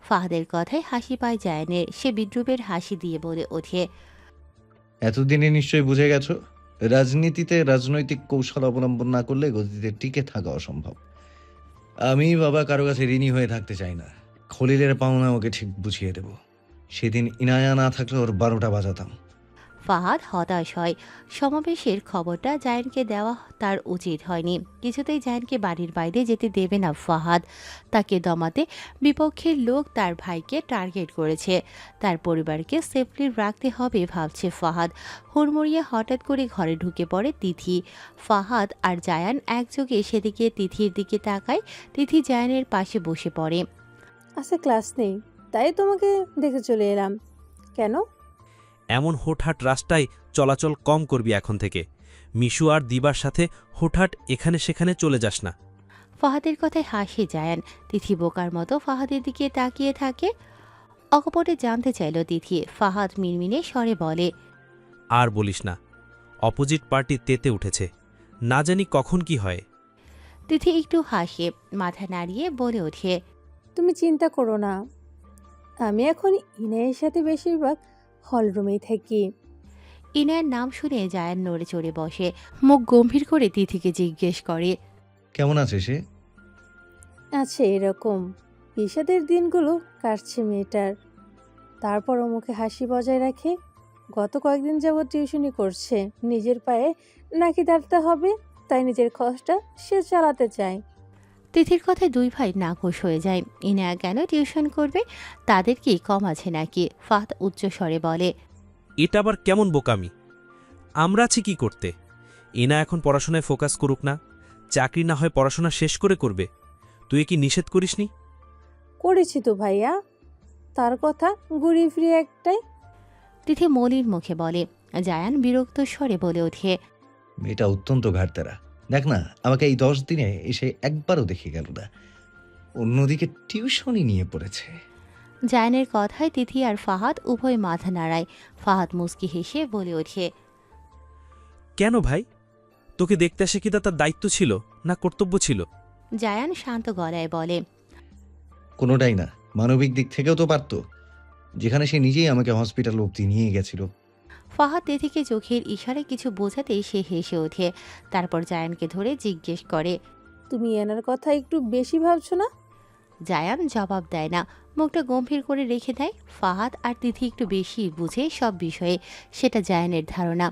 ফাহাদের কথায় হাসি পায় জায়ানের। সে বিদ্রুপের হাসি দিয়ে বলে ওঠে, এতদিনে নিশ্চয়ই বুঝে গেছো, রাজনীতিতে রাজনৈতিক কৌশল অবলম্বন না করলে গতিতে টিকে থাকা অসম্ভব। আমি বাবা কারো কাছে ঋণী হয়ে থাকতে চাই না। খলিলের পাওনা ওকে ঠিক বুঝিয়ে দেব। সেদিন ইনায়া না থাকলে ওর 12টা বাজাতাম। ফাহাদ হতাশ হয়। সমাবেশের খবরটা জায়ানকে দেওয়া তার উচিত হয়নি। কিছুতেই জায়ানকে বাড়ির বাইরে যেতে দেবে না ফাহাদ। তাকে দমাতে বিপক্ষের লোক তার ভাইকে টার্গেট করেছে। তার পরিবারকে সেফলি রাখতে হবে ভাবছে ফাহাদ। হুড়মুড়িয়ে হঠাৎ করে ঘরে ঢুকে পড়ে তিথি। ফাহাদ আর জায়ান একযোগে সেদিকে তিথির দিকে তাকায়। তিথি জায়ানের পাশে বসে পড়ে। আজকে ক্লাস নেই, তাই তোমাকে দেখে চলে এলাম। কেন? এমন হুটহাট রাস্তায় চলাচল কম করবি এখন থেকে। মিশু আর দিবার সাথে হুটহাট এখানে সেখানে চলে যাস না। ফাহাদের কথায় হাসে জায়ান। তিথি বোকার মতো ফাহাদের দিকে তাকিয়ে থাকে। অকপটে জানতে চাইল তিথি। ফাহাদ মিনমিনে স্বরে বলে, আর বলিস না, অপোজিট পার্টি তেতে উঠেছে, না জানি কখন কি হয়। তিথি একটু হাসে, মাথা নাড়িয়ে বলে ওঠে, তুমি চিন্তা করো না, আমি এখন ইনায়ের সাথে বেশিরভাগ হলরুমেই থাকি। ইনায়ের নাম শুনে জায়ান নড়ে চড়ে বসে। মুখ গম্ভীর করে তিথিকে জিজ্ঞেস করে, কেমন আছে সে? আছে এরকম, বিষাদের দিনগুলো কাটছে মেয়েটার। তারপর ও মুখে হাসি বজায় রাখে। গত কয়েকদিন যাবৎ টিউশনি করছে। নিজের পায়ে নাকি দাঁড়াতে হবে, তাই নিজের খরচটা সে চালাতে চায়। তিথির কথায় দুই ভাই নাখোশ হয়ে যায়। ইনায়া কেন টিউশন করবে? তাদের কি কম আছে নাকি? ফাহাদ উচ্চ স্বরে বলে, এটা আবার কেমন বোকামি? আমরা আছি কি করতে? এনা এখন পড়াশোনায় ফোকাস করুক না, চাকরি না হয় পড়াশোনা শেষ করে করবে। তুই কি নিষেধ করিসনি? করেছি তো ভাইয়া, তার কথা ঘুরিয়ে ফিরিয়ে একটাই। তিথি মলির মুখে বলে। জায়ান বিরক্ত স্বরে বলে ওঠে, মেয়েটা অত্যন্ত ঘাটতারা। দেখ না, আমাকে এই 10 দিনে এসে একবারও দেখে গেল না। অন্যদিকে টিউশনই নিয়ে পড়েছে। জায়ানের কথায় তিথি আর ফাহাদ উভয় মাথা নাড়ায়। ফাহাদ মুস্কি হেসে বলে ওঠে, কেন ভাই? তোকে দেখতে আসে কি তার দায়িত্ব ছিল না কর্তব্য ছিল? জায়ান শান্ত গলায় বলে, কোনোটাই না। মানবিক দিক থেকেও তো পারত, যেখানে সে নিজেই আমাকে হসপিটাল অব্দি নিয়ে গেছিল। ফাহাদ তিথিকে চোখের ইশারায় কিছু বোঝাতেই সে হেসে ওঠে। তারপর জায়ানকে ধরে জিজ্ঞেস করে, তুমি এনার কথা একটু বেশি ভাবছো না? জায়ান জবাব দেয় না, মুখটা গম্ভীর করে রেখে দেয়। ফাহাদ আর তিথি একটু বেশি বুঝে সব বিষয়ে, সেটা জায়ানের ধারণা।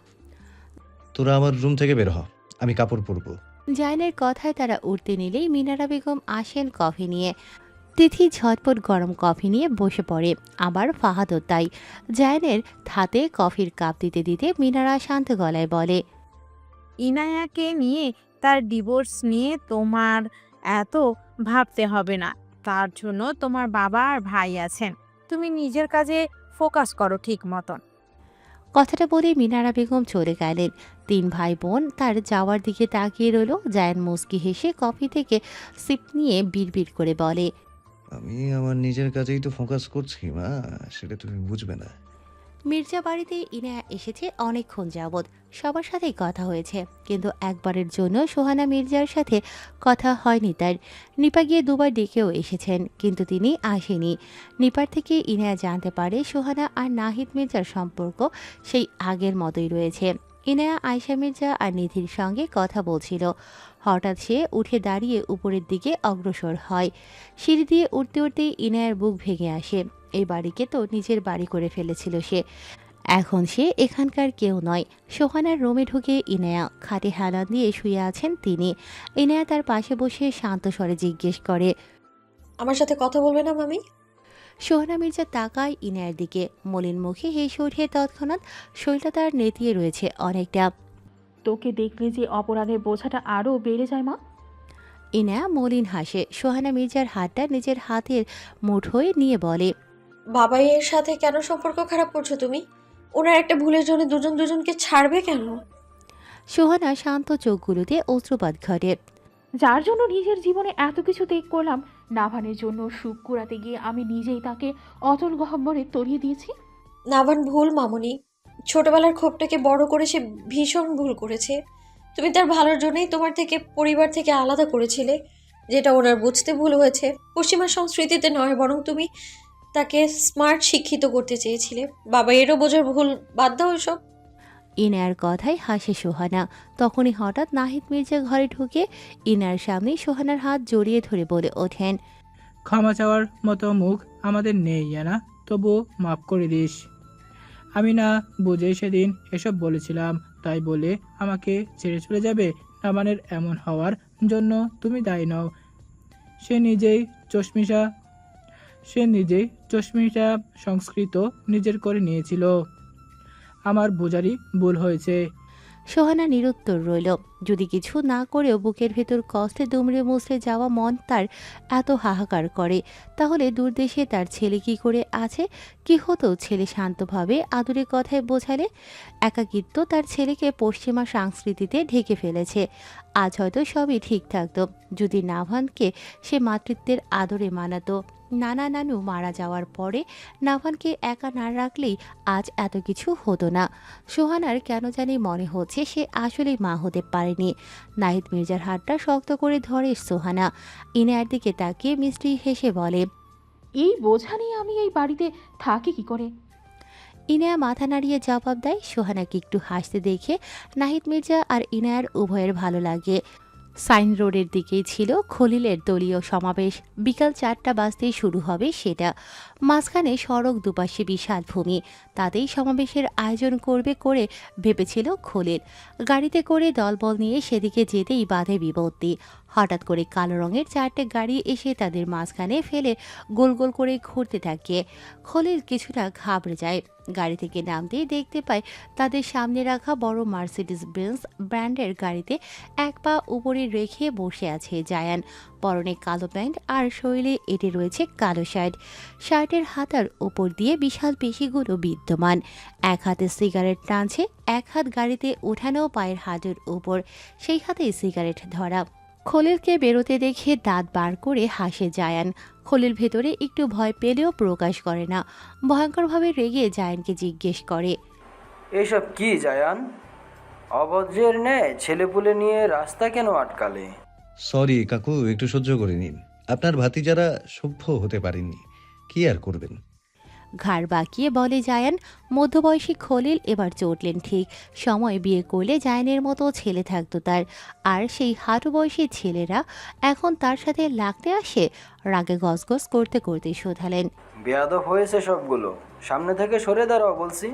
তোরা আমার রুম থেকে বের হ, আমি কাপড় পরবো। জায়ানের কথায় তারা উঠতে নিলেই মিনারা বেগম আসেন কফি নিয়ে। তিথি ঝটপট গরম কফি নিয়ে বসে পড়ে। আবার ফাহাদও তাই। জায়ানের হাতে কফির কাপ দিতে দিতে মিনারা শান্ত গলায় বলে, ইনায়াকে নিয়ে, তার ডিভোর্স নিয়ে তোমার এত ভাবতে হবে না। তার জন্য তোমার বাবা আর ভাই আছেন। তুমি নিজের কাজে ফোকাস করো ঠিক মতন। কথাটা বলে মিনারা বেগম চলে গেলেন। 3 ভাই বোন তার যাওয়ার দিকে তাকিয়ে রইল। জায়ান মুস্কি হেসে কফি থেকে সিপ নিয়ে বিড়বিড় করে বলে, আমি আমার নিজের কাজেই তো ফোকাস করছি মা, সেটা তুমি বুঝবে না। মির্জা বাড়িতে ইনায়া এসেছে অনেকক্ষণ যাবৎ। সবার সাথেই কথা হয়েছে, কিন্তু একবারের জন্য সোহানা মির্জার সাথে কথা হয়নি তার। নিপা গিয়ে দুবার ডেকেও এসেছেন, কিন্তু তিনি আসেনি। নিপার থেকে ইনায়া জানতে পারে সোহানা আর নাহিদ মির্জার সম্পর্ক সেই আগের মতোই রয়েছে। ইনায়া আয়শা মির্জা আর নিধির সঙ্গে কথা বলছিল। হঠাৎ সে উঠে দাঁড়িয়ে উপরের দিকে অগ্রসর হয়। সিঁড়ি দিয়ে উঠতে উঠতেই ইনায়ার বুক ভেঙে আসে। এই বাড়িকে তো নিজের বাড়ি করে ফেলেছিল সে। এখন সে এখানকার কেউ নয়। সোহানার রুমে ঢুকে ইনায়া খাটে হেলান দিয়ে শুয়ে আছেন তিনি। ইনায়া তার পাশে বসে শান্ত স্বরে জিজ্ঞেস করে, আমার সাথে কথা বলবে না মামি? সোহানা মির্জা তাকায় ইনায়ার দিকে। মলিন মুখে হেসে ওঠে তৎক্ষণাৎ। শরীরটা তার নেতিয়ে রয়েছে অনেকটা। তোকে দেখলে যে অপরাধের বোঝাটা আরও বেড়ে যায় মা। ইনায়া মলিন হাসে। সোহানা মির্জার হাতটা নিজের হাতের মুঠোয় নিয়ে বলে, বাবাইয়ের সাথে কেন সম্পর্ক খারাপ করছো তুমি? ওনার একটা ভুলের জন্য দুজন দুজনকে ছাড়বে কেন? সোহানা শান্ত চোখগুলোতে অশ্রুপাত ঘটে। যার জন্য নিজের জীবনে এত কিছু ত্যাগ করলাম, নাভানের জন্য সুখ কুড়াতে গিয়ে আমি নিজেই তাকে অতল গহ্বরে তলিয়ে দিয়েছি। নাভান ভুল মামুনি। ছোটবেলার ক্ষোভটাকে বড় করে সে ভীষণ ভুল করেছে। তুমি তার ভালোর জন্যই তোমার থেকে, পরিবার থেকে আলাদা করেছিলে, যেটা ওনার বুঝতে ভুল হয়েছে। পশ্চিমা সংস্কৃতিতে নয়, বরং তুমি তাকে স্মার্ট শিক্ষিত করতে চেয়েছিলে। বাবা এরও বোঝার ভুল, বাদ দাও এসব। ইনায়ার কথায় হাসে সোহানা। তখনই হঠাৎ নাহিদ মির্জা ঘরে ঢুকে ইনার সামনে সোহানার হাত জড়িয়ে ধরে বলে ওঠেন, ক্ষমা চাওয়ার মতো মুখ আমাদের নেই না, তবুও মাফ করে দিস। আমি না বুঝে সেদিন এসব বলেছিলাম, তাই বলে আমাকে ছেড়ে চলে যাবে? নামানের এমন হওয়ার জন্য তুমি দায়ী নও। সে নিজেই চশমিশা চশমিশা সংস্কৃত নিজের করে নিয়েছিল। আমার বোঝারই ভুল হয়েছে। সোহানা নিরুত্তর রইল। যদি কিছু না করেও বুকের ভেতর কষ্টে দুমড়ে মুচড়ে যাওয়া মন তার এত হাহাকার করে, তাহলে দূরদেশে তার ছেলে কি করে আছে? কি হতো ছেলে শান্তভাবে আদুরে কথায় বোঝালে? একাকিত্ব তার ছেলেকে পশ্চিমা সংস্কৃতিতে ঢেকে ফেলেছে। আজ হয়তো সবই ঠিক থাকতো যদি নাভানকে সে মাতৃত্বের আদরে মানাতো। নানা নানু মারা যাওয়ার পরে নাভানকে একা না রাখলেই আজ এত কিছু হতো না। সোহানার কেন জানি মনে হচ্ছে সে আসলেই মা হতে পারেনি। নাহিদ মির্জার হাতটা শক্ত করে ধরে সোহানা। ইনায়ার দিকে তাকিয়ে মিষ্টি হেসে বলে, এই বোঝা নিয়ে আমি এই বাড়িতে থাকি কি করে? ইনায়া মাথা নাড়িয়ে জবাব দেয়। সোহানাকে একটু হাসতে দেখে নাহিদ মির্জা আর ইনায়ার উভয়ের ভালো লাগে। সাইন রোডের দিকেই ছিল খলিলের দলীয় সমাবেশ। বিকাল 4টা বাজতেই শুরু হবে সেটা। মাঝখানে সড়ক, দুপাশে বিশাল ভূমি, তাতেই সমাবেশের আয়োজন করবে করে ভেবেছিল খলিল। গাড়িতে করে দলবল নিয়ে সেদিকে যেতেই বাধে বিপত্তি। হঠাৎ করে কালো রঙের 4টে গাড়ি এসে তাদের মাঝখানে ফেলে গোল গোল করে ঘুরতে থাকে। খলিল কিছুটা ঘাবড়ে যায়। গাড়ি থেকে নামতেই দেখতে পায় তাদের সামনে রাখা বড় মার্সিডিজ বেঞ্জ ব্র্যান্ডের গাড়িতে এক পা উপরে রেখে বসে আছে জায়ান। পরনে কালো প্যান্ট আর শরীরে এঁটে রয়েছে কালো শার্ট। শার্টের হাতার ওপর দিয়ে বিশাল পেশিগুলো বিদ্যমান। এক হাতে সিগারেট টানছে, এক হাত গাড়িতে ওঠানো পায়ের হাতের উপর, সেই হাতেই সিগারেট ধরা। খলিলকে বেরোতে দেখে দাঁত বার করে হাসে জায়ান। খলিল ভেতরে একটু ভয় পেলেও প্রকাশ করে না। ভয়ঙ্করভাবে রেগে জায়ানকে জিজ্ঞেস করে, এইসব কি জায়ান? অভদ্রের ন্যায় ছেলেপুলে নিয়ে রাস্তা কেন আটকালে? সরি কাকু, একটু সহ্য করে নিন। আপনার ভাতিজারা সভ্য হতে পারেননি, কি আর করবেন। ঘাড় বাঁকিয়ে বলে জায়ান। মধ্যবয়সী খলিল এবার চটলেন ঠিক। সময় বিয়ে করলে জায়ানের মতো ছেলে থাকতো তার, আর সেই হাঁটু বয়সী ছেলেরা এখন তার সাথে লাগতে আসে। রাগে গসগস করতে করতে শোধালেন, বেয়াদব হয়েছে সবগুলো, সামনে থেকে সরে দাঁড়াও বলছি।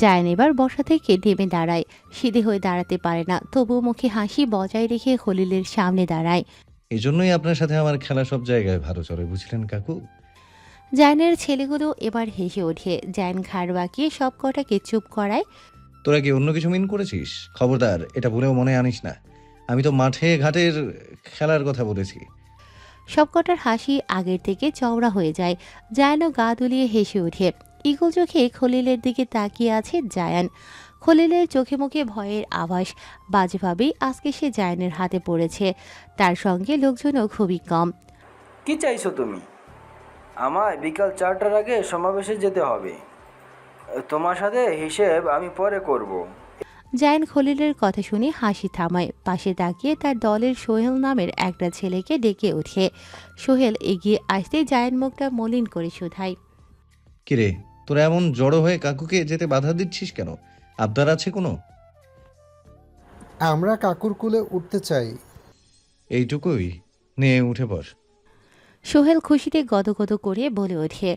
জায়ান এবার বসা থেকে নেমে দাঁড়ায়। সিধে হয়ে দাঁড়াতে পারে না, তবুও মুখে হাসি বজায় রেখে খলিলের সামনে দাঁড়ায়। এই জন্যই আপনার সাথে আমার খেলা সব জায়গায় ভালো চলে, বুঝলেন কাকু। জায়ানের ছেলেগুলো এবার হেসে ওঠে। জায়ান ঘাড় বাঁকিয়ে সব কটাকে চুপ করায়। তোরা কি অন্য কিছু মিন করেছিস? খবরদার এটা ভুলেও মনে আনিস না। আমি তো মাঠে ঘাটের খেলার কথা বলেছি। সবকটার হাসি আগের থেকে চওড়া হয়ে যায়। জায়ানও গা দুলিয়ে হেসে ওঠে। ইগল চোখে খলিলের দিকে তাকিয়ে আছে জায়ান। খলিলের চোখে মুখে ভয়ের আভাস। বাজেভাবেই আজকে সে জায়ানের হাতে পড়েছে। তার সঙ্গে লোকজনও খুবই কম। কি চাইছো তুমি? আমায় বিকাল 4টার আগে সমাবেশে যেতে হবে। তোমার সাথে হিসেব আমি পরে করব। জায়ান খলিলের কথা শুনে হাসি থামায়। পাশে তাকিয়ে তার দলের সোহেল নামের একটা ছেলেকে ডেকে ওঠে। সোহেল এগিয়ে আসতে জায়ান মুখটা মলিন করে শুধায়, কিরে, তোরা এমন জড়ো হয়ে কাকুকে যেতে বাধা দিচ্ছিস কেন? আবদার আছে কোনো? আমরা কাকুর কুলে উঠতে চাই। এইটুকুই, নে উঠে পড়। সোহেল খুশিতে গদগদ করে বলে ওঠে।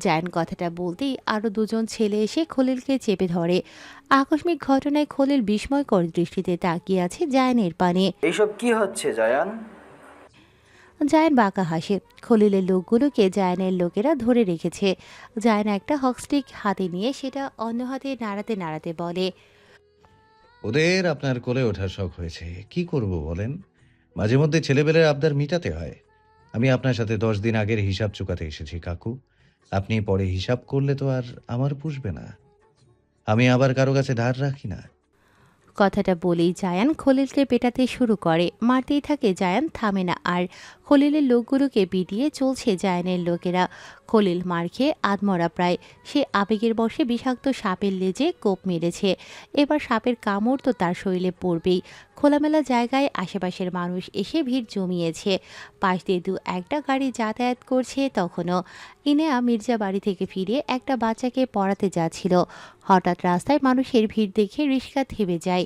জায়ান কথাটা বলতেই আরও দুজন ছেলে এসে খলিলকে চেপে ধরে। আকস্মিক ঘটনায় খলিল বিস্ময়কর দৃষ্টিতে তাকিয়ে আছে জায়ানের পানে। এইসব কি হচ্ছে জায়ান? জায়ান বাঁকা হাসে। খলিলের লোকগুলোকে জায়ানের লোকেরা ধরে রেখেছে। জায়ান একটা হকস্টিক হাতে নিয়ে সেটা অন্য হাতে নাড়াতে নাড়াতে বলে, ওদের আপনার কোলে ওঠার শখ হয়েছে, কি করব বলেন? মাঝে মধ্যে ছেলেবেলের আবদার মিটাতে হয়। আমি আপনার সাথে 10 দিন আগের হিসাব চুকাতে এসেছি কাকু। আপনি পরে হিসাব করলে তো আর আমার পুষবে না। আমি আবার কারো কাছে ধার রাখি না। কথাটা বলেই জায়ান খলিলকে পেটাতে শুরু করে। মারতেই থাকে জায়ান, থামে না আর। খলিলের লোকগুলোকে পিটিয়ে চলছে জায়ানের লোকেরা। খলিল মার খেয়ে আধমরা প্রায়। সে আবেগের বশে বিষাক্ত সাপের লেজে কোপ মেরেছে। এবার সাপের কামড় তো তার শরীরে পড়বেই। খোলামেলা জায়গায় আশেপাশের মানুষ এসে ভিড় জমিয়েছে। পাশ দিয়ে দু একটা গাড়ি যাতায়াত করছে তখনও। ইনেয়া মির্জা বাড়ি থেকে ফিরে একটা বাচ্চাকে পড়াতে যাচ্ছিল। হঠাৎ রাস্তায় মানুষের ভিড় দেখে রিক্সা থেমে যায়।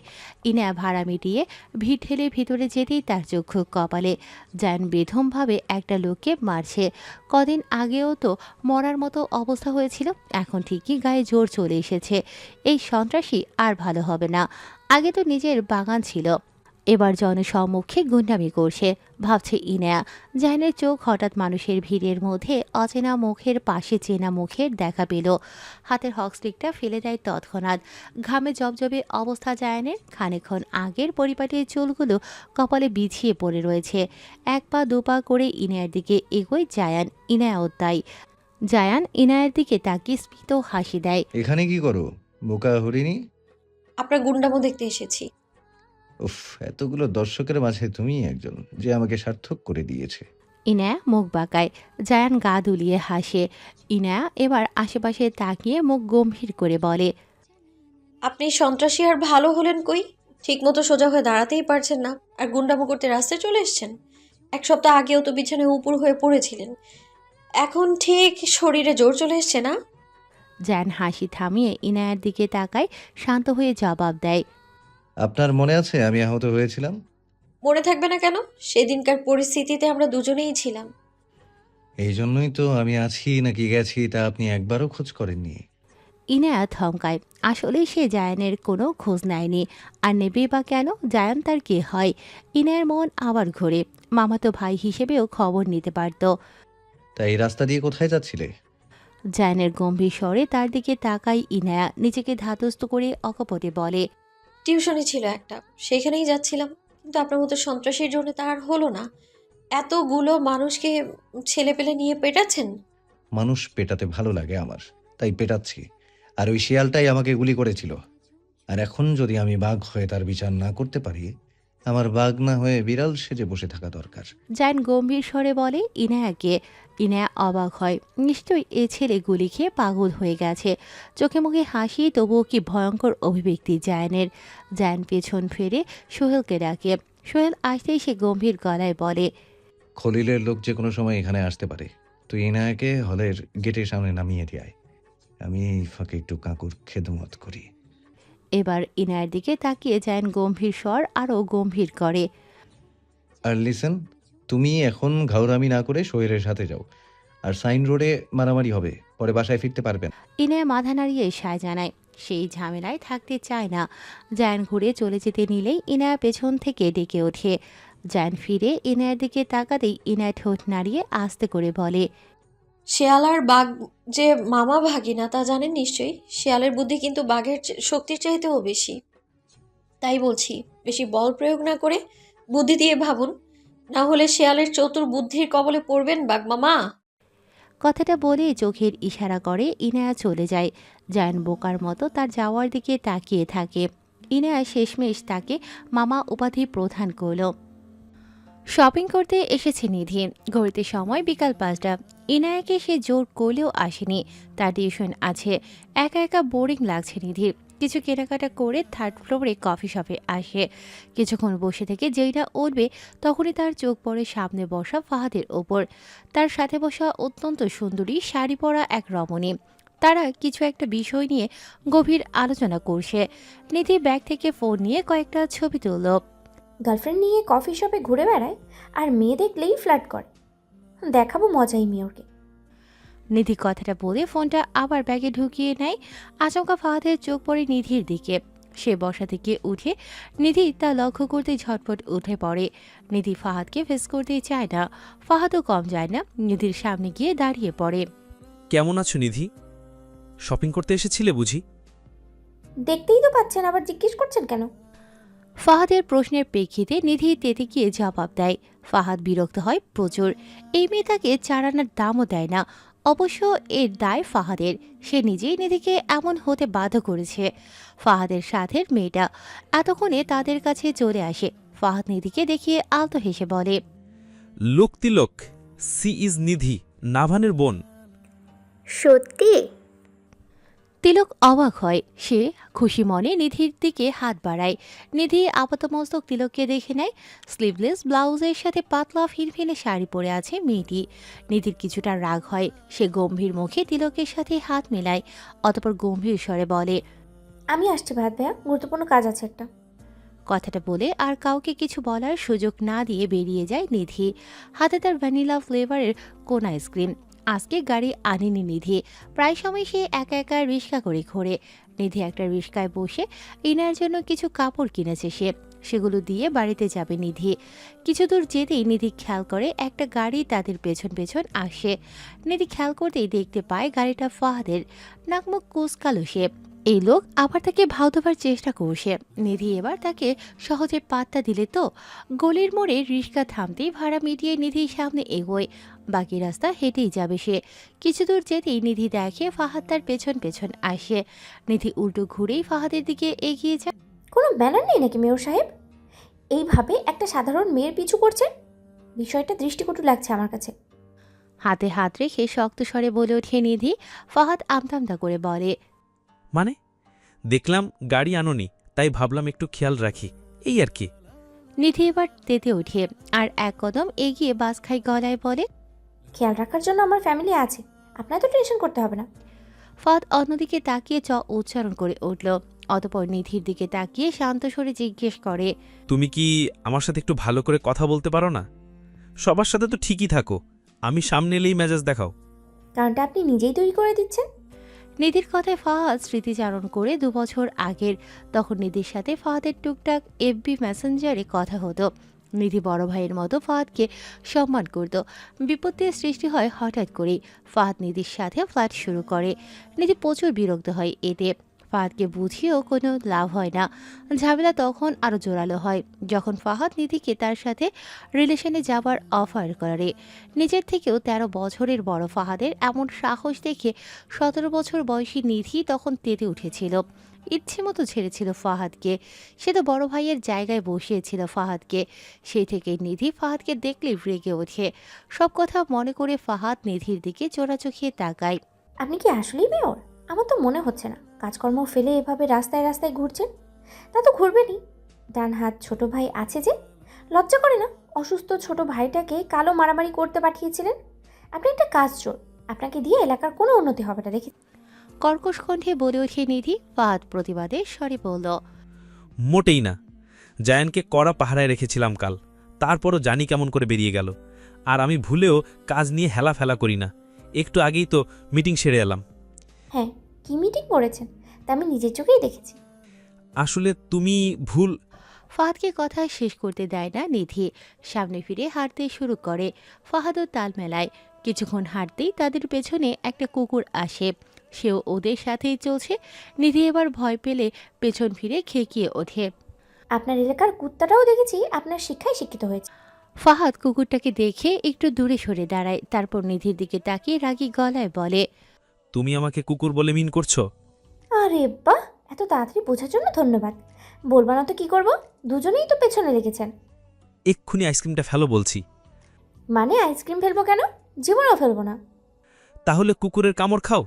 ইনেয়া ভাড়া মিটিয়ে ভিড় ঠেলে ভিতরে যেতেই তার চক্ষু কপালে। জায়ান বেধমভাবে একটা লোককে মারছে। কদিন আগেও তো মরার মতো অবস্থা হয়েছিল, এখন ঠিকই গায়ে জোর চলে এসেছে। এই সন্ত্রাসী আর ভালো হবে না। আগে তো নিজের বাগান ছিল, এবার জনসম্মুখে গুন্ডামি করছে, ভাবছে ইনেয়া। জায়ানের চোখ হঠাৎ মানুষের ভিড়ের মধ্যে অচেনা মুখের পাশে চেনা মুখের দেখা পেল। হাতের হকস্টিকটা ফেলে দেয় তৎক্ষণাৎ। ঘামে জবজবে অবস্থা জায়ানের। খানিকক্ষণ আগের পরিপাটির চুলগুলো কপালে বিছিয়ে পড়ে রয়েছে। এক পা দুপা করে ইনায়ের দিকে এগোয় জায়ান, ইনায়াও তাই। জায়ান ইনায়ের দিকে তাকিয়ে স্মিত হাসি দেয়। এখানে কি করো বোকা হরিণী? আপনার গুন্ডামো দেখতে এসেছি। উফ, এতগুলো দর্শকের মাঝে তুমি একজন যে আমাকে সার্থক করে দিয়েছে। ইনায়া মুখ বাঁকায়। জায়ান গা দুলিয়ে হাসে। ইনায়া এবার আশেপাশে তাকিয়ে মুখ গম্ভীর করে বলে, আপনি সন্ত্রাসী আর ভালো হলেন কই? ঠিকমতো সোজা হয়ে দাঁড়াতেই পারছেন না, আর গুন্ডামো করতে রাস্তায় চলে এসেছেন। এক সপ্তাহ আগেও তো বিছানায় উপুর হয়ে পড়েছিলেন, এখন ঠিক শরীরে জোর চলে এসছে না? জায়ান হাসি থামিয়ে ইনায়ার দিকে তাকায়, শান্ত হয়ে জবাব দেয়, আপনার মনে আছে আমি আহত হয়েছিলাম? মনে থাকবে না কেন? সেদিনকার পরিস্থিতিতে আমরা দুজনেই ছিলাম। এই জন্যই তো আমি আছি নাকি গেছি তা আপনি একবারও খোঁজ করেননি। ইনায়া থমকায়। আসলে সে জায়ানের কোনো খোঁজ নেয়নি, আর নেবে বা কেন? জায়ান তার কে হয়? ইনায়ার মন আবার ঘোরে। মামাতো ভাই হিসেবেও খবর নিতে পারত। তাই এই রাস্তা দিয়ে কোথায় যাচ্ছিলে? জায়ানের গম্ভীর স্বরে তার দিকে তাকাই ইনায়া, নিজেকে ধাতস্থ করে অকপটে বলে, টিউশনি ছিল একটা, সেখানেই যাচ্ছিলাম। কিন্তু আপনার মতো সন্ত্রাসীর জন্য তা আর হলো না। এতগুলো মানুষকে ছেলে পেলে নিয়ে পেটাচ্ছেন। মানুষ পেটাতে ভালো লাগে আমার, তাই পেটাচ্ছি। আর ওই শিয়ালটাই আমাকে গুলি করেছিল। আর এখন যদি আমি বাঘ হয়ে তার বিচার না করতে পারি, আমার বাঘ না হয়ে বিড়াল সেজে বসে থাকা দরকার। জায়ান গম্ভীর স্বরে বলে ইনায়াকে। ইনায়া অবাক হয়। নিশ্চয়ই এ ছেলে গুলি খেয়ে পাগল হয়ে গেছে। চোখে মুখে হাসি, তবুও কি ভয়ঙ্কর অভিব্যক্তি জায়ানের। জায়ান পেছন ফিরে সোহেলকে ডাকে। সোহেল আসতেই সে গম্ভীর গলায় বলে, খলিলের লোক যে কোনো সময় এখানে আসতে পারে। তুই ইনায়াকে হলের গেটের সামনে নামিয়ে দিয়ে আমি এই ফাঁকে একটু কাকুর খেদমত করি। এবার ইনায়ের দিকে তাকিয়ে জায়ান গম্ভীর স্বর আরও গম্ভীর করে, আর লিসেন, তুমি এখন ঘাউরামি না করে সোহেলের সাথে যাও। আর সাইন রোডে মারামারি হবে, পরে বাসায় ফিরতে পারবেন। ইনায়া মাথা নাড়িয়ে সায় জানায়। সেই ঝামেলায় থাকতে চায় না। জায়ান ঘুরে চলে যেতে নিলেই ইনায়া পেছন থেকে ডেকে ওঠে। জায়ান ফিরে ইনায়ের দিকে তাকাতেই ইনায়া ঠোঁট নাড়িয়ে আস্তে করে বলে, শেয়াল আর বাঘ যে মামা ভাগিনা তা জানেন নিশ্চয়ই। শেয়ালের বুদ্ধি কিন্তু বাঘের শক্তির চাইতেও বেশি। তাই বলছি, বেশি বল প্রয়োগ না করে বুদ্ধি দিয়ে ভাবুন, না হলে শেয়ালের চতুর বুদ্ধির কবলে পড়বেন বাঘ মামা। কথাটা বলে চোখের ইশারা করে ইনায়া চলে যায়। জায়ান বোকার মতো তার যাওয়ার দিকে তাকিয়ে থাকে। ইনায়া শেষমেশ তাকে মামা উপাধি প্রদান করল। শপিং করতে এসেছে নিধি। ঘড়িতে সময় বিকাল 5টা। ইনায়াকে সে জোর করলেও আসেনি, তার টিউশন আছে। একা একা বোরিং লাগছে নিধির। কিছু কেনাকাটা করে 3rd ফ্লোরে কফি শপে আসে। কিছুক্ষণ বসে থেকে যেইটা উঠবে তখনই তার চোখ পড়ে সামনে বসা ফাহাদের ওপর। তার সাথে বসা অত্যন্ত সুন্দরী শাড়ি পরা এক রমণী। তারা কিছু একটা বিষয় নিয়ে গভীর আলোচনা করছে। নিধি ব্যাগ থেকে ফোন নিয়ে কয়েকটা ছবি তুলল। গার্লফ্রেন্ড নিয়ে কফি শপে ঘুরে বেড়ায় আর মেয়ে দেখলেই ফ্লার্ট করে। দেখাবো মজাই মেয়রকে। নিধি কথাটা বলে ফোনটা আবার ব্যাগে ঢুকিয়ে নেয়। আচমকা ফাহাদের চোখ পড়ে নিধির দিকে। সে বসা থেকে উঠে নিধি তা লক্ষ্য করতে ঝটপট উঠে পড়ে। নিধি ফাহাদকে ফেস করতে চায় না, ফাহাদও কম যায় না। নিধির সামনে গিয়ে দাঁড়িয়ে পড়ে। কেমন আছো নিধি? শপিং করতে এসেছিলে বুঝি? দেখতেই তো পাচ্ছেন, আবার জিজ্ঞেস করছেন কেন? ফাহাদের প্রশ্নের প্রেক্ষিতে নিধি তেতে গিয়ে জবাব দেয়। ফাহাদ বিরক্ত হয় প্রচুর। এই মেয়ে তাকে 4 আনার দামও দেয় না। অবশ্য এর দায় ফাহাদের। সে নিজেই নিধিকে এমন হতে বাধ্য করেছে। ফাহাদের সাথের মেয়েটা এতক্ষণে তাদের কাছে চলে আসে। ফাহাদ নিধিকে দেখিয়ে আলতো হেসে বলে, লোক তিলক, সি ইজ নিধি, নাভানের বোন। সত্যি? তিলক অবাক হয়। সে খুশি মনে নিধির দিকে হাত বাড়ায়। নিধি আপাতমস্তক তিলককে দেখে নেয়। স্লিভলেস ব্লাউজের সাথে পাতলা ফিনফিনে শাড়ি পরে আছে মেয়েটি। নিধির কিছুটা রাগ হয়। সে গম্ভীর মুখে তিলকের সাথে হাত মেলায়, অতঃপর গম্ভীর স্বরে বলে, আমি আসছি ভাত ভাইয়া, গুরুত্বপূর্ণ কাজ আছে একটা। কথাটা বলে আর কাউকে কিছু বলার সুযোগ না দিয়ে বেরিয়ে যায় নিধি। হাতে তার ভ্যানিলা ফ্লেভারের কোন আইসক্রিম। আজকে গাড়ি আনেনি নিধি। প্রায় সময় সে একা একা রিক্সা করে ঘোরে। নিধি একটা রিক্সায় বসে ইনার জন্য কিছু কাপড় কিনেছে সে। সেগুলো দিয়ে বাড়িতে যাবে নিধি। কিছু দূর যেতেই নিধি খেয়াল করে একটা গাড়ি তাদের পেছন পেছন আসে। নিধি খেয়াল করতেই দেখতে পায় গাড়িটা ফাহাদের। নাকমুখ কুচকালো সে। এই লোক আবার তাকে ভাও দেবার চেষ্টা করছে। নিধি এবার তাকে সহজে পাত্তা দিলে তো। গলির মোড়ে রিক্সা থামতেই ভাড়া মিটিয়ে নিধির সামনে এগোয়। বাকি রাস্তা হেঁটেই যাবে সে। কিছু দূর যেতেই নিধি দেখে ফাহাদ তার পেছন পেছন আসে। নিধি উল্টো ঘুরেই ফাহাদের দিকে এগিয়ে যায়। কোনো ব্যানার নেই নাকি মেয়র সাহেব? এইভাবে একটা সাধারণ মেয়ের পিছু করছেন? বিষয়টা দৃষ্টিকটু লাগছে আমার কাছে। হাতে হাত রেখে শক্ত স্বরে বলে ওঠে নিধি। ফাহাদ আমতামতা করে বলে, মানে? দেখলাম গাড়ি আনোনি, তাই ভাবলাম একটু খেয়াল রাখি, এই আর কি। নিধি এবার তেতে ওঠে আর এক কদম এগিয়ে বাস খাই গলায় বলে, খেয়াল রাখার জন্য আমার ফ্যামিলি আছে, আপনার তো টেনশন করতে হবে না। ফাদ অন্যদিকে তাকিয়ে চ উচ্চারণ করে উঠল। অতঃপর নিধির দিকে তাকিয়ে শান্ত স্বরে জিজ্ঞেস করে, তুমি কি আমার সাথে একটু ভালো করে কথা বলতে পারো না? সবার সাথে তো ঠিকই থাকো, আমি সামনে এলেই মেজাজ দেখাও। কারণটা আপনি নিজেই তৈরি করে দিচ্ছেন। নিধির কথায় ফাহাদ স্মৃতিচারণ করে 2 বছর আগের। তখন নিধির সাথে ফাহাদের টুকটাক এফবি মেসেঞ্জারে কথা হতো। নিধি বড় ভাইয়ের মতো ফাহাদকে সম্মান করত। বিপত্তির সৃষ্টি হয় হঠাৎ করেই। ফাহাদ নিধির সাথে ফ্ল্যাট শুরু করে। নিধি প্রচুর বিরক্ত হয় এতে। ফাহাদকে বুঝিয়েও কোনো লাভ হয় না। ঝামেলা তখন আরও জোরালো হয় যখন ফাহাদ নিধিকে তার সাথে রিলেশনে যাবার অফার করে। নিজের থেকেও 13 বছরের বড় ফাহাদের এমন সাহস দেখে 17 বছর বয়সী নিধি তখন তেতে উঠেছিল। ইচ্ছে মতো ছেড়েছিল ফাহাদকে। সে তো বড় ভাইয়ের জায়গায় বসিয়েছিল ফাহাদকে। সেই থেকে নিধি ফাহাদকে দেখলেই রেগে ওঠে। সব কথা মনে করে ফাহাদ নিধির দিকে চোরাচোখিয়ে তাকায়। আপনি কি আসলেই মেয়র? আমার তো মনে হচ্ছে না। কাজকর্ম ফেলে এভাবে রাস্তায় রাস্তায় ঘুরছেন। তা তো ঘুরবেনই। ডান হাত ছোট ভাই আছে যে, লজ্জা করে না? অসুস্থ ছোট ভাইটাকে কালো মারামারি করতে পাঠিয়েছিলেন। আপনি একটা কাজ চোর, আপনাকে দিয়ে এলাকার কোনো উন্নতি হবে না দেখি। কর্কশ কণ্ঠে বলে ওঠে নিধি। ফাহাদ প্রতিবাদের স্বরে বলল, মোটেই না। জায়ানকে কড়া পাহারায় রেখেছিলাম কাল, তারপরও জানি কেমন করে বেরিয়ে গেল। আর আমি ভুলেও কাজ নিয়ে হেলাফেলা করি না। একটু আগেই তো মিটিং সেরে এলাম। হ্যাঁ, কি মিটিং করেছেন তা আমি নিজের চোখেই দেখেছি। আসলে তুমি ভুল। ফাহাদকে কথা শেষ করতে দেয় না নিধি। সামনে ফিরে হাঁটতে শুরু করে। ফাহাদও তাল মেলায়। কিছুক্ষণ হাঁটতেই তাদের পেছনে একটা কুকুর আসে। সেও ওদের সাথেই চলছে। নিধি এবার ভয় পেলে পেছন ফিরে খেকিয়ে ওঠে। আপনার এলাকার কুত্তাটাও দেখেছি আপনার শিক্ষায় শিক্ষিত হয়েছে। ফাহাদ কুকুরটাকে দেখে একটু দূরে সরে দাঁড়ায়। তারপর নিধির দিকে তাকিয়ে রাগী গলায় বলে, তুমি আমাকে কুকুর বলে মিন করছো? আরে বাহ, এত তাড়াতাড়ি বোঝার জন্য ধন্যবাদ। বলবা না তো কি করব? দুজনেই তো পেছনে লেগেছেন। এক্ষুনি আইসক্রিমটা ফেলো বলছি। মানে আইসক্রিম ফেলবো কেন? জীবনেও ফেলবো না। তাহলে কুকুরের কামড় খাও।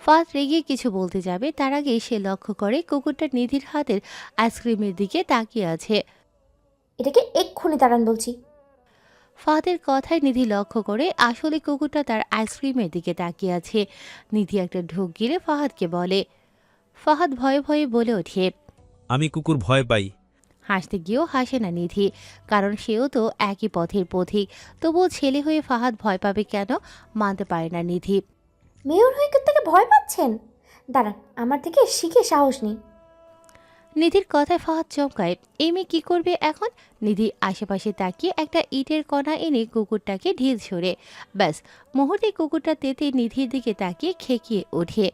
ফাহাদ রেগে কিছু বলতে যাবে তার আগেই সে লক্ষ্য করে কুকুরটা নিধির হাতের আইসক্রিমের দিকে তাকিয়ে আছে। এটাকে এক্ষুনি তাড়ান বলছি। ফাহাদের কথায় নিধি লক্ষ্য করে আসলে কুকুরটা তার আইসক্রিমের দিকে তাকিয়ে আছে। নিধি একটা ঢোক গিরে ফাহাদকে বলে। ফাহাদ ভয়ে ভয়ে বলে ওঠে। আমি কুকুর ভয় পাই। হাসতে গিয়েও হাসে না নিধি, কারণ সেও তো একই পথের পথিক। তবুও ছেলে হয়ে ফাহাদ ভয় পাবে কেন মানতে পারে না নিধি। মেয়র হয়ে থেকে ভয় পাচ্ছেন? দাঁড়ান, আমার থেকে শিখে সাহস নেই। নিধির কথায় ফাহাদ চমকায়। এই মেয়ে কী করবে এখন? নিধি আশেপাশে তাকিয়ে একটা ইটের কণা এনে কুকুরটাকে ঢিল ছড়ে। ব্যাস, মুহূর্তে কুকুরটা তেতে নিধির দিকে তাকিয়ে খেকিয়ে ওঠে।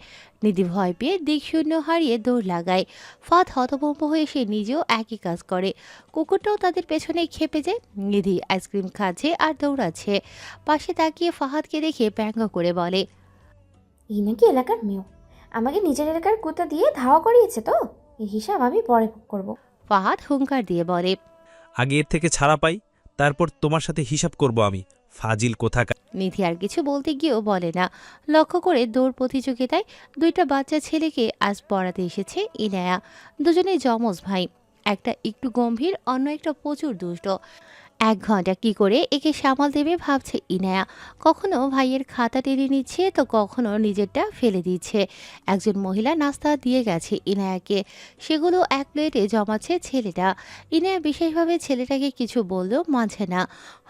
নিধি ভয় পেয়ে দিকশূন্য হারিয়ে দৌড় লাগায়। ফাহাদ হতভম্ব হয়ে সে নিজেও একই কাজ করে। কুকুরটাও তাদের পেছনে খেপে যায়। নিধি আইসক্রিম খাচ্ছে আর দৌড়াচ্ছে। পাশে তাকিয়ে ফাহাদকে দেখে ব্যঙ্গ করে বলে, এই নাকি এলাকার মেয়র? আমাকে নিজের এলাকার কুত্তা দিয়ে ধাওয়া করিয়েছে তো, এই হিসাব আমি পরে করব। ফাহাদ হুঙ্কার দিয়ে বলে, আগে এর থেকে ছাড়া পাই, তারপর তোমার সাথে হিসাব করব আমি, ফাজিল কোথাকার। নিধি আর কিছু বলতে গিয়েও বলে না। লক্ষ্য করে দৌড় প্রতিযোগিতায় দুইটা বাচ্চা ছেলেকে আজ পড়াতে এসেছে ইনায়া। দুজনেই যমজ ভাই, একটা একটু গম্ভীর, অন্য একটা প্রচুর দুষ্ট। 1 ঘন্টা কি করে একে সামাল দেবে ভাবছে ইনায়া। কখনো ভাইয়ের খাতা টেনে নিচ্ছে তো কখনো নিজেরটা ফেলে দিচ্ছে। একজন মহিলা নাস্তা দিয়ে গেছে ইনায়াকে, সেগুলো এক প্লেটে জমাচ্ছে ছেলেটা। ইনায়া বিশেষভাবে ছেলেটাকে কিছু বললেও মানছে না।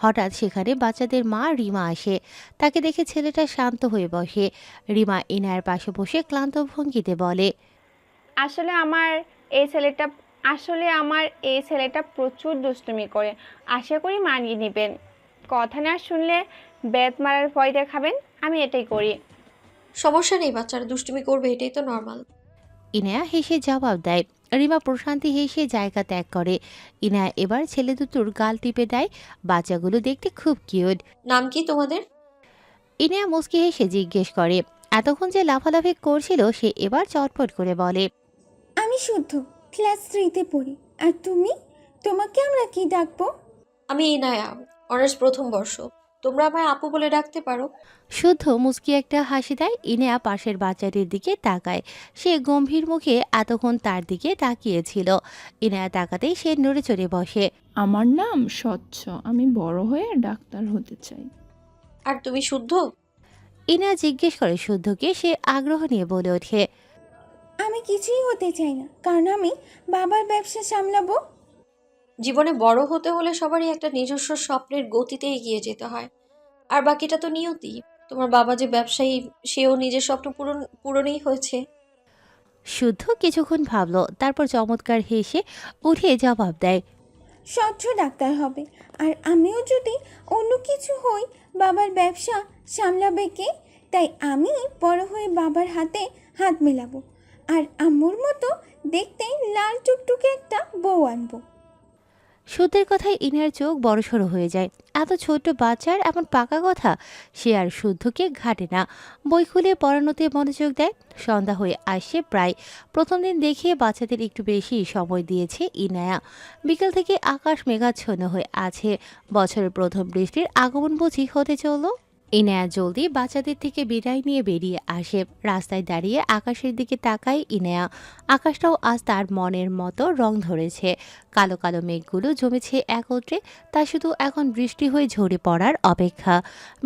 হঠাৎ সেখানে বাচ্চাদের মা রিমা আসে। তাকে দেখে ছেলেটা শান্ত হয়ে বসে। রিমা ইনায়ার পাশে বসে ক্লান্ত ভঙ্গিতে বলে, আসলে আমার এই ছেলেটা প্রচুর দুষ্টুমি করে। আশা করি মানিয়ে নেবেন। কথা না শুনলে বেত মারার ভয় দেখাবেন, আমি এটাই করি। সমস্যা নেই, বাচ্চারা দুষ্টুমি করবে, এটাই তো নর্মাল। ইনায়া হেসে জবাব দেয়। রিমা প্রশান্তি হেসে জায়গা ত্যাগ করে। ইনায়া এবার ছেলে দুটোর গাল টিপে দেয়। বাচ্চাগুলো দেখতে খুব কিউট। নাম কি তোমাদের? ইনায়া মুচকি হেসে জিজ্ঞেস করে। এতক্ষণ যে লাফালাফি করছিল সে এবার চটপট করে বলে, আমি শুদ্ধ, ক্লাস 3-তে পড়ি। আর তুমি? তোমাকে আমরা কি ডাকবো? আমি ইনায়া, অনার্স প্রথম বর্ষ। তোমরা আমায় আপু বলে ডাকতে পারো। শুদ্ধ মুচকি একটা হাসি দেয়। ইনায়া পাশের বাচ্চাটির দিকে তাকায়। সে গম্ভীর মুখে এতক্ষণ তার দিকে তাকিয়েছিল। ইনায়া তাকাতেই সে নড়ে চড়ে বসে। আমার নাম স্বচ্ছ, আমি বড় হয়ে ডাক্তার হতে চাই। আর তুমি শুদ্ধ? ইনায়া জিজ্ঞেস করে শুদ্ধকে। সে আগ্রহ নিয়ে বলে ওঠে, আমি কিছুই হতে চাই না, কারণ আমি বাবার ব্যবসা সামলাবো। জীবনে বড় হতে হলে সবারই একটা নিজস্ব স্বপ্নের গতিতে এগিয়ে যেতে হয়, আর বাকিটা তো নিয়তি। তোমার বাবা যে ব্যবসায়ী, সেও নিজের স্বপ্ন পূরণই হয়েছে। শুদ্ধ কিছুক্ষণ ভাবলো, তারপর চমৎকার হেসে উঠে জবাব দেয়, স্বচ্ছ ডাক্তার হবে। আর আমিও যদি অন্য কিছু হই, বাবার ব্যবসা সামলাবে কে? তাই আমি বড় হয়ে বাবার হাতে হাত মেলাবো, আর আম্মুর মতো দেখতে লাল টুকটুকে একটা বউ আনবো। শুদ্ধের কথায় ইনার চোখ বড়সড় হয়ে যায়। এত ছোট্ট বাচ্চার এমন পাকা কথা। সে আর শুদ্ধকে ঘাটে না, বই খুলে পড়ানোতে মনোযোগ দেয়। সন্ধ্যা হয়ে আসছে প্রায়। প্রথম দিন দেখিয়ে বাচ্চাদের একটু বেশি সময় দিয়েছে ইনায়া। বিকেল থেকে আকাশ মেঘাচ্ছন্ন হয়ে আছে। বছরের প্রথম বৃষ্টির আগমন বুঝি হতে চলল। ইনায়া জলদি বাচ্চাদের থেকে বিদায় নিয়ে বেরিয়ে আসে। রাস্তায় দাঁড়িয়ে আকাশের দিকে তাকায় ইনায়া। আকাশটাও আজ তার মনের মতো রং ধরেছে। কালো কালো মেঘগুলো জমেছে একত্রে। তা শুধু এখন বৃষ্টি হয়ে ঝরে পড়ার অপেক্ষা।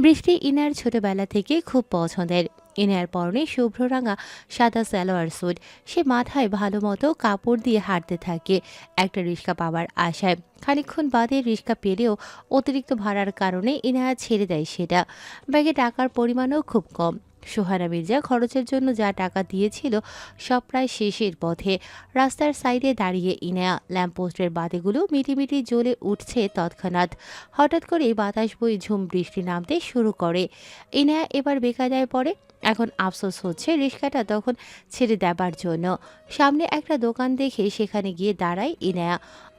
বৃষ্টি ইনার ছোটবেলা থেকে খুব পছন্দের। ইনায়ার পরনে শুভ্ররাঙা সাদা সালোয়ার স্যুট। সে মাথায় ভালো মতো কাপড় দিয়ে হাঁটতে থাকে একটা রিক্সা পাওয়ার আশায়। খানিকক্ষণ বাদে রিক্সা পেলেও অতিরিক্ত ভাড়ার কারণে ইনায়া ছেড়ে দেয় সেটা। ব্যাগে টাকার পরিমাণও খুব কম। সোহানা মির্জা খরচের জন্য যা টাকা দিয়েছিল সব প্রায় শেষের পথে। রাস্তার সাইডে দাঁড়িয়ে ইনায়া। ল্যাম্পপোস্টের বাতিগুলো মিটিমিটি জ্বলে উঠছে তৎক্ষণাৎ। হঠাৎ করে বাতাস বয়ে ঝুম বৃষ্টি নামতে শুরু করে। ইনায়া এবার বেকায়দায় পড়ে। এখন আফসোস হচ্ছে রিক্সাটা তখন ছেড়ে দেবার জন্য। সামনে একটা দোকান দেখে সেখানে গিয়ে দাঁড়ায় ইনায়া।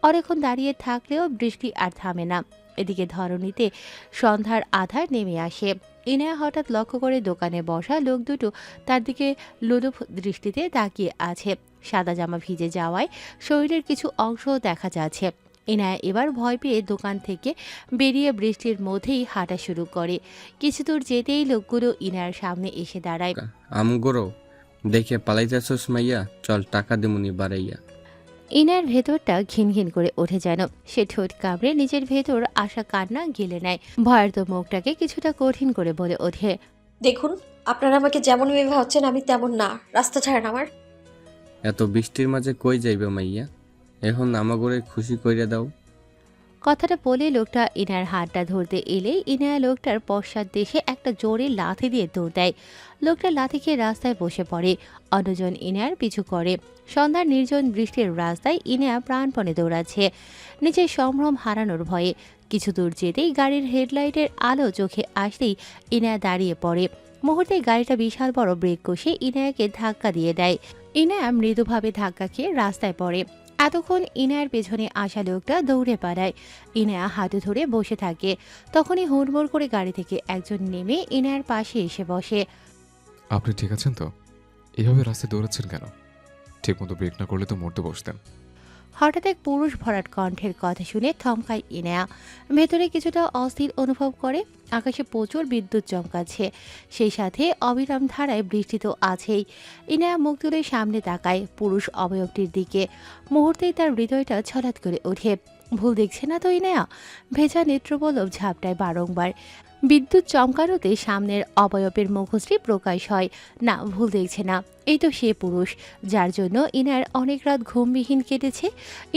অনেকক্ষণ দাঁড়িয়ে থাকলেও বৃষ্টি আর থামে না। এদিকে ধরণীতে সন্ধ্যার আধার নেমে আসে। ইনায়া হঠাৎ লক্ষ্য করে দোকানে বসা লোক দুটো তার দিকে লোলুপ দৃষ্টিতে তাকিয়ে আছে। সাদা জামা ভিজে যাওয়ায় শরীরের কিছু অংশ দেখা যাচ্ছে। ইনায়া এবার ভয় পেয়ে দোকান থেকে বেরিয়ে বৃষ্টির মধ্যেই হাঁটা শুরু করে। কিছু দূর যেতেই লোকগুলো ইনায়ার সামনে এসে দাঁড়ায়। আমগরো দেখে পালাইতেছস মাইয়া, চল টাকা দিমুনি বাড়াইয়া। ইনার ভেতরটা ঘিন ঘিন করে ওঠে যেন। সে ঠোঁট কামড়ে নিজের ভেতর আসা কান্না গিলে নেয়। ভয়ার্ত মুখটাকে কিছুটা কঠিন করে বলে ওঠে, দেখুন, আপনারা আমাকে যেমন ভেবে ভাবছেন আমি তেমন না। রাস্তা ছাড়েন আমার। এত বৃষ্টির মাঝে কই যাইবে মাইয়া, এখন আমাগরে খুশি কইরা দাও। কথাটা বলে লোকটা ইনার হাতটা ধরতে এলেই ইনায়া লোকটার পশ্চাৎ দেশে একটা জোরে লাথি দিয়ে দৌড় দেয়। লোকটা লাথি খেয়ে রাস্তায় বসে পড়ে। অন্যজন ইনায়ার পিছু করে। সন্ধ্যার নির্জন বৃষ্টির রাস্তায় ইনায়া প্রাণপণে দৌড়াচ্ছে নিজের সম্ভ্রম হারানোর ভয়ে। কিছু দূর যেতেই গাড়ির হেডলাইটের আলো চোখে আসতেই ইনায়া দাঁড়িয়ে পড়ে। মুহূর্তে গাড়িটা বিশাল বড় ব্রেক কষে ইনায়াকে ধাক্কা দিয়ে দেয়। ইনায়া মৃদুভাবে ধাক্কা খেয়ে রাস্তায় পড়ে। এতক্ষণ ইনায়ার পেছনে আসা লোকটা দৌড়ে পালায়। ইনায়া হাতে ধরে বসে থাকে। তখনই হুড়মুড় করে গাড়ি থেকে একজন নেমে ইনায়ার পাশে এসে বসে। আপনি ঠিক আছেন তো? এভাবে রাস্তায় দৌড়াচ্ছেন কেন? ঠিকমতো ব্রেক না করলে তো মরতে বসতেন। হঠাৎ এক পুরুষ ভরাট কণ্ঠের কথা শুনে থমকায় ইনায়া। ভেতরে কিছুটা অস্থির অনুভব করে। আকাশে প্রচুর বিদ্যুৎ চমকাচ্ছে, সেই সাথে অবিরাম ধারায় বৃষ্টি তো আছেই। ইনায়া মুখ তুলে সামনে তাকায় পুরুষ অবয়বটির দিকে। মুহূর্তেই তার হৃদয়টা ছলাৎ করে ওঠে। ভুল দেখছে না তো ইনায়া? ভেজা নেত্রপল্লব ঝাপটায় বারংবার। বিদ্যুৎ চমকানোতে সামনের অবয়বের মুখশ্রী প্রকাশ হয়। না, ভুল দেখছে না, এই তো সে পুরুষ যার জন্য ইনার অনেক রাত ঘুমবিহীন কেটেছে।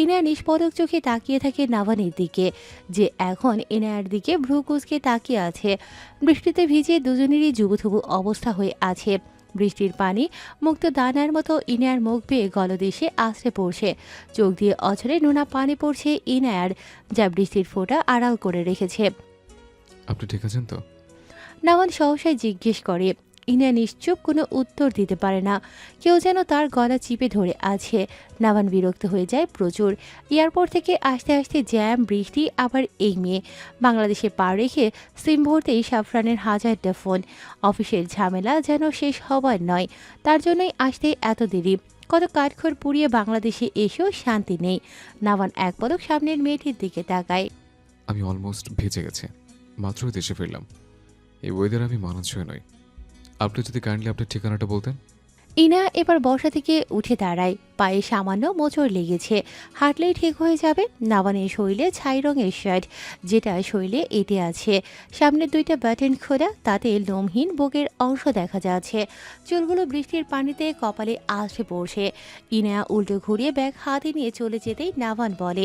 ইনার নিষ্পদক চোখে তাকিয়ে থাকে নাভানের দিকে, যে এখন ইনার দিকে ভ্রু কুঁচকে তাকিয়ে আছে। বৃষ্টিতে ভিজে দুজনেরই জুবুথুবু অবস্থা হয়ে আছে। বৃষ্টির পানি মুক্ত দানার মতো ইনার মুখ বেয়ে গলদেশে আছড়ে পড়ছে। চোখ দিয়ে অঝরে নোনা পানি পড়ছে ইনার, যা বৃষ্টির ফোঁটা আড়াল করে রেখেছে। আপনি ঠিক আছেন তো? নাওয়ান সহসায় জিজ্ঞেস করে। ইনা নিশ্চুপ, কোনো উত্তর দিতে পারে না। কেউ যেন তার গলা চিপে ধরে আছে। নাওয়ান বিরক্ত হয়ে যায় প্রচুর। এয়ারপোর্ট থেকে আসতে আসতে জ্যাম, বৃষ্টি, আবার এই মেয়ে। বাংলাদেশে পা রেখে সিম ভরতেই সাফরানের হাজারটা ফোন। অফিসের ঝামেলা যেন শেষ হবার নয়, তার জন্যই আসতে এত দেরি। কত কাঠখড় পুড়িয়ে বাংলাদেশে এসেও শান্তি নেই। নাওয়ান এক পলক সামনের মেয়েটির দিকে তাকায়। আমি অলমোস্ট ভেজে গেছি, মাত্রই দেশে ফিরলাম। এই ওয়েদার আমি মানানসই নই। আপনি যদি কাইন্ডলি আপনার ঠিকানাটা বলতেন। ইনা এবার বসা থেকে উঠে দাঁড়ায়। পায়ে সামান্য মোচড় লেগেছে, হাঁটলেই ঠিক হয়ে যাবে। নাওয়ানের শরীরে ছাই রঙের শার্ট, যেটা শরীরে এঁটে আছে। সামনের দুইটা বাটন খোলা, তাতে লোমহীন বুকের অংশ দেখা যাচ্ছে। চুলগুলো বৃষ্টির পানিতে কপালে আছড়ে পড়ছে। ইনা উল্টো ঘুরিয়ে ব্যাগ হাতে নিয়ে চলে যেতেই নাওয়ান বলে,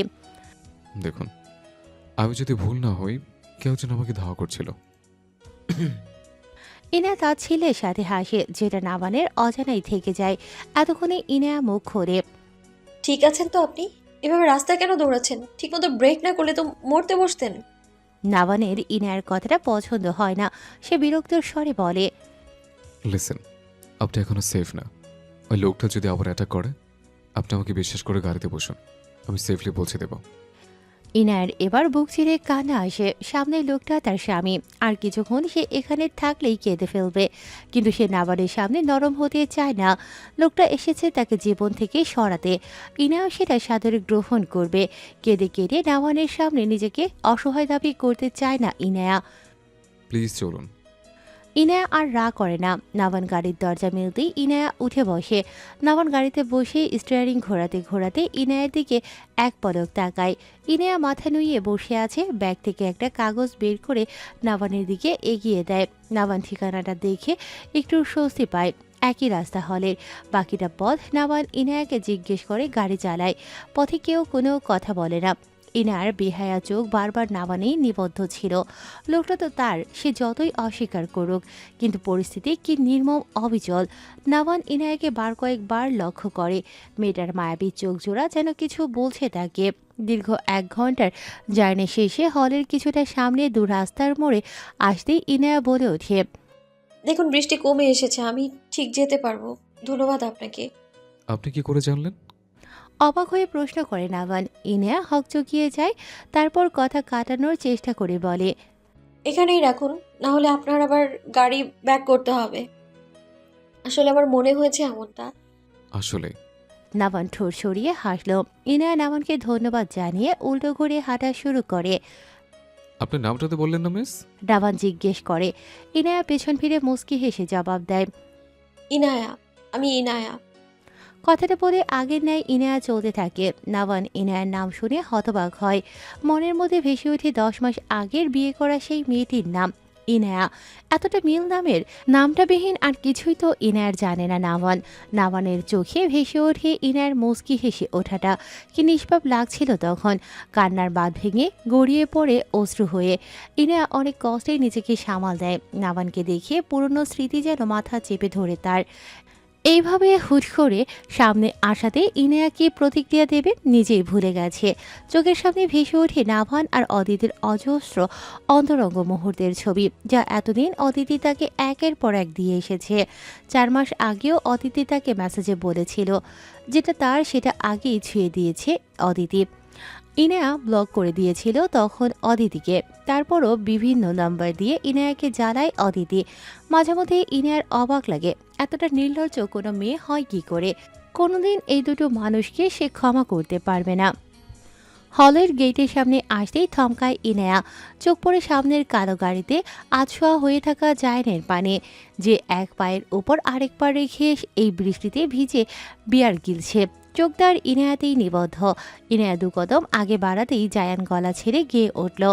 দেখুন, আমি যদি ভুল না হই, কেউ যেন আমাকে ধাওয়া করছিল। ইনা তার ছেলের সাথে হাসে, যেটা নাওয়ানের অজানাই থেকে যায়। এতক্ষণে ইনা মুখ খোলে। ঠিক আছেন তো আপনি? এভাবে রাস্তায় কেন দৌড়াচ্ছেন? ঠিকমতো ব্রেক না করলে তো মরতে বসতেন। নাওয়ানের ইনার কথাটা পছন্দ হয় না। সে বিরক্তর স্বরে বলে, লিসেন, আপনি এখনো সেফ না। ওই লোকটা যদি আবার অ্যাটাক করে, আপনি আমাকে বিশ্বাস করে গাড়িতে বসুন, আমি সেফলি পৌঁছে দেব। ইনার এবার বুক চিরে কান্না আসে। সামনের লোকটা তার স্বামী, আর কিছুক্ষণ সে এখানে থাকলেই কেঁদে ফেলবে। কিন্তু সে নাওয়ানের সামনে নরম হতে চায় না। লোকটা এসেছে তাকে জীবন থেকে সরাতে। ইনাও সেটা সাদরে গ্রহণ করবে। কেঁদে কেঁদে নাওয়ানের সামনে নিজেকে অসহায় দাবি করতে চায় না ইনায়া। প্লিজ চলুন। ইনায়া আর রাগ করে না। নাওয়ান গাড়ির দরজা মিলতেই ইনায়া উঠে বসে। নাওয়ান গাড়িতে বসে স্টিয়ারিং ঘোরাতে ঘোরাতে ইনায়ার দিকে এক পলক তাকায়। ইনায়া মাথা নুইয়ে বসে আছে। ব্যাগ থেকে একটা কাগজ বের করে নাওয়ানের দিকে এগিয়ে দেয়। নাওয়ান ঠিকানাটা দেখে একটু স্বস্তি পায়। একই রাস্তা হলের। বাকিটা পথ নাওয়ান ইনায়াকে জিজ্ঞেস করে গাড়ি চালায়। পথে কেউ কোনো কথা বলে না। ইনার বেহায়া চোখ বারবার নাওয়ানেই নিবদ্ধ ছিল। লোকটা তো তার, সে যতই অস্বীকার করুক। কিন্তু পরিস্থিতি কি নির্মম, অবিচল। নাওয়ান ইনায়াকে বার কয়েকবার লক্ষ্য করে। মেয়েটার মায়াবী চোখ জোড়া যেন কিছু বলছে তাকে। দীর্ঘ 1 ঘন্টার জার্নি শেষে হলের কিছুটা সামনে দু রাস্তার মোড়ে আসতেই ইনায়া বলে ওঠে, দেখুন, বৃষ্টি কমে এসেছে, আমি ঠিক যেতে পারবো। ধন্যবাদ আপনাকে। আপনি কি করে জানলেন? অবাক হয়ে প্রশ্ন করে নাওয়ান। ইনায়া হকচকিয়ে যায়, তারপর কথা কাটানোর চেষ্টা করে বলে, এখানেই রাখুন, না হলে আপনার আবার গাড়ি ব্যাক করতে হবে। আসলে আমার মনে হয়েছে এমনটা। আসলে নাওয়ান ঠোঁট সরিয়ে হাসল। ইনায়া নাওয়ানকে ধন্যবাদ জানিয়ে উল্টো ঘুরে হাঁটা শুরু করে। আপনার নামটা তো বললেন না মিস? নাওয়ান জিজ্ঞেস করে। ইনায়া পেছন ফিরে মুচকি হেসে জবাব দেয়, ইনায়া, আমি ইনায়া। কথাটা বলে আগের ন্যায় ইনায়া চলতে থাকে। নাওয়ান ইনায়ার নাম শুনে হতবাক হয়। মনের মধ্যে ভেসে ওঠে 10 মাস আগের বিয়ে করা সেই মেয়েটির নাম ইনায়া। এতটা মিল নামের, নামটা বিহীন আর কিছুই তো ইনায়ার জানে না নাওয়ান। নাওয়ানের চোখে ভেসে ওঠে ইনায়ার মুচকি হেসে ওঠাটা। কি নিষ্পাপ লাগছিল তখন। কান্নার বাঁধ ভেঙে গড়িয়ে পড়ে অশ্রু হয়ে। ইনায়া অনেক কষ্টে নিজেকে সামাল দেয়। নাওয়ানকে দেখে পুরনো স্মৃতি যেন মাথা চেপে ধরে তার। এইভাবে হুট করে সামনে আসাতে ইনায়া কি প্রতিক্রিয়া দেবে নিজেই ভুলে গেছে। চোখের সামনে ভেসে ওঠে নাভান আর অদিতির অজস্র অন্তরঙ্গ মুহূর্তের ছবি, যা এতদিন অদিতি তাকে একের পর এক দিয়ে এসেছে। 4 মাস আগেও অদিতি তাকে মেসেজে বলেছিল, যেটা তার সেটা আগেই ছুঁয়ে দিয়েছে অদিতি। ইনায়া ব্লক করে দিয়েছিল তখন অদিতিকে। তারপরও বিভিন্ন নাম্বার দিয়ে ইনায়াকে জ্বালায় অদিতি। মাঝে মধ্যে ইনায়ার অবাক লাগে, এতটা নির্লজ্জ কোনো মেয়ে হয় কি করে। কোনোদিন এই দুটো মানুষকে সে ক্ষমা করতে পারবে না। হলের গেটের সামনে আসতেই থমকায় ইনায়া। চোখ পড়ে সামনের কালো গাড়িতে আছোয়া হয়ে থাকা জায়নের পানে, যে এক পায়ের ওপর আরেক পা রেখে এই বৃষ্টিতে ভিজে বিয়ার গিলছে। চোখদার ইনায়াতেই নিবদ্ধ। ইনায়া দু কদম আগে বাড়াতেই জায়ান গলা ছেড়ে গেয়ে উঠল।